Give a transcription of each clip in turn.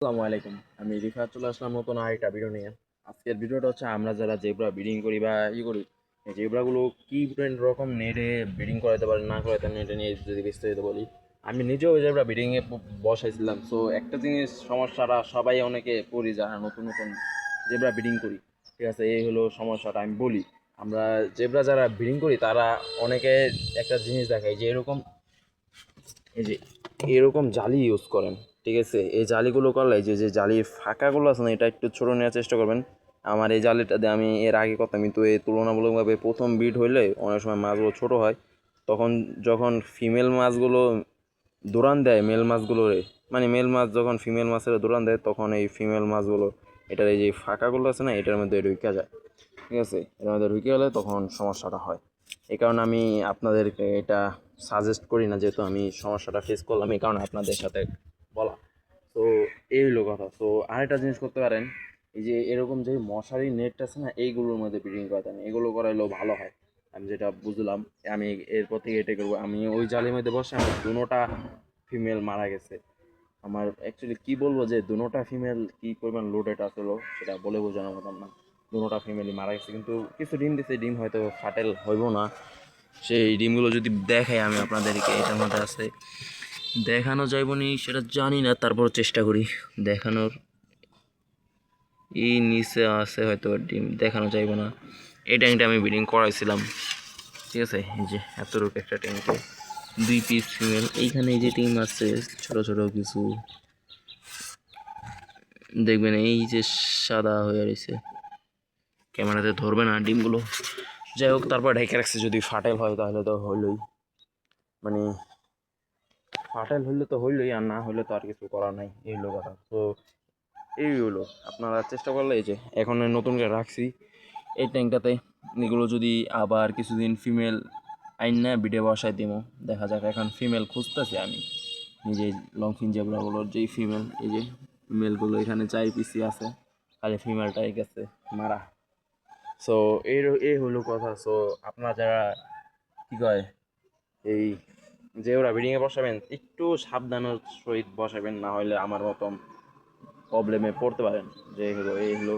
আসসালামু আলাইকুম। আমি রিফাত চলে আসলাম নতুন আরেকটা ভিডিও নিয়ে। আজকের ভিডিওটা হচ্ছে আমরা যারা জেব্রা ব্রিডিং করি বা করি, এই জেব্রাগুলো কি রকম নেটে ব্রিডিং করাতে পারে না করাতে নেটে নিয়ে যদি বিস্তারিত বলি। আমি নিজেও জেব্রা ব্রিডিংয়ে বসাইছিলাম। সো একটা জিনিস সমস্যাটা সবাই অনেকে করি যারা নতুন নতুন জেব্রা ব্রিডিং করি, ঠিক আছে? এই হলো সমস্যাটা। আমি বলি, আমরা জেব্রা যারা ব্রিডিং করি তারা অনেকে একটা জিনিস দেখায় যে এই যে এরকম জালি ইউজ করেন, ঠিক আছে? এই জালিগুলো করলে যে যে জালির ফাঁকাগুলো আছে না, এটা একটু ছোট নেওয়ার চেষ্টা করবেন। আমার এই জালিটাতে আমি এর আগে করতাম, কিন্তু এই তুলনামূলকভাবে প্রথম বিট হইলে অনেক সময় মাছগুলো ছোট হয়। তখন যখন ফিমেল মাছগুলো দৌড়ান দেয় মেল মাছগুলোরে, মানে মেল মাছ যখন ফিমেল মাছের দৌড়ান দেয়, তখন এই ফিমেল মাছগুলো এটার এই যে ফাঁকাগুলো আছে না, এটার মধ্যে ঢুকে যায়, ঠিক আছে? এর মধ্যে ঢুকে গেলে তখন সমস্যাটা হয়। এই কারণে আমি আপনাদেরকে এটা সাজেস্ট করি না, যেহেতু আমি সমস্যাটা ফেস করলাম, এই কারণে আপনাদের সাথে বলা। তো এই হলো কথা। তো আরেকটা জিনিস করতে পারেন, এই যে এরকম যে মশারি নেট আছে না, এইগুলোর মধ্যে ব্রিডিং করাতেন, এগুলো করাইলেও ভালো হয়। আমি যেটা বুঝলাম, আমি এরপর থেকে এটাই করবো। আমি ওই জালের মধ্যে বসে আমার দুটোটা ফিমেল মারা গেছে। আমার অ্যাকচুয়ালি কি বলবো, যে দুটোটা ফিমেল কি পরিমাণ লোডেড আসলো সেটা বলে বোঝানোর মতন না। দুটোটা ফিমেলই মারা গেছে, কিন্তু কিছু ডিম দিছে, ডিম হয়তো ফাটেল হইব না। সেই ডিমগুলো যদি দেখাই আমি আপনাদেরকে, এটার মধ্যে আছে, দেখানো যাইব নি সেটা জানি না, তারপর চেষ্টা করি দেখানোর। এই নিচে আছে হয়তো ডিম, দেখানো যাইব না। এই ট্যাঙ্কটা আমি ব্রিডিং করাইছিলাম, ঠিক আছে? এই যে এতটুকু একটা ট্যাঙ্কে 2 পিস ফিমেল। এইখানে এই যে ডিম আছে ছোট ছোট কিছু, দেখবেন এই যে সাদা হয়ে রয়েছে, ক্যামেরাতে ধরবে না ডিমগুলো। যাই হোক, তারপর ঢেকে রাখছে। যদি ফাটেল হয় তাহলে তো হইলই, মানে ফাটেল হইলে তো হইলই, আর না হইলে তো আর কিছু করার নাই। এই হলো কথা। তো এই হলো, আপনারা চেষ্টা করলে, এই যে এখন নতুন করে রাখছি এই ট্যাঙ্কটাতে, এগুলো যদি আবার কিছুদিন ফিমেল আইন না বিডে বসাই দিব, দেখা যাক। এখন ফিমেল খুঁজতেছি আমি নিজেই, লংফিন জেব্রাগুলোর যেই ফিমেল, এই যে মেলগুলো এখানে 4 পিসি আছে, খালি ফিমেলটাই গেছে মারা। সো এই হলো কথা। সো আপনারা যারা কী কয় এই যে ওরা ব্রিডিংয়ে বসাবেন, একটু সাবধানের সহিত বসাবেন, না হলে আমার মতন প্রবলেমে পড়তে পারেন। যে হলো এই হলো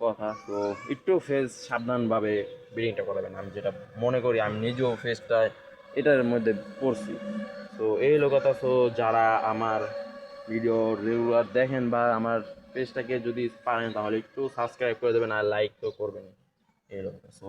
কথা। তো একটু ফেস সাবধানভাবে ব্রিডিংটা করাবেন, আমি যেটা মনে করি। আমি নিজেও ফেসটা এটার মধ্যে পড়ছি। তো এই হলো কথা। তো যারা আমার ভিডিও রেগুলার দেখেন বা আমার পেজটাকে যদি পারেন, তাহলে একটু সাবস্ক্রাইব করে দেবেন আর লাইক তো করবেন। এই হলো কথা। সো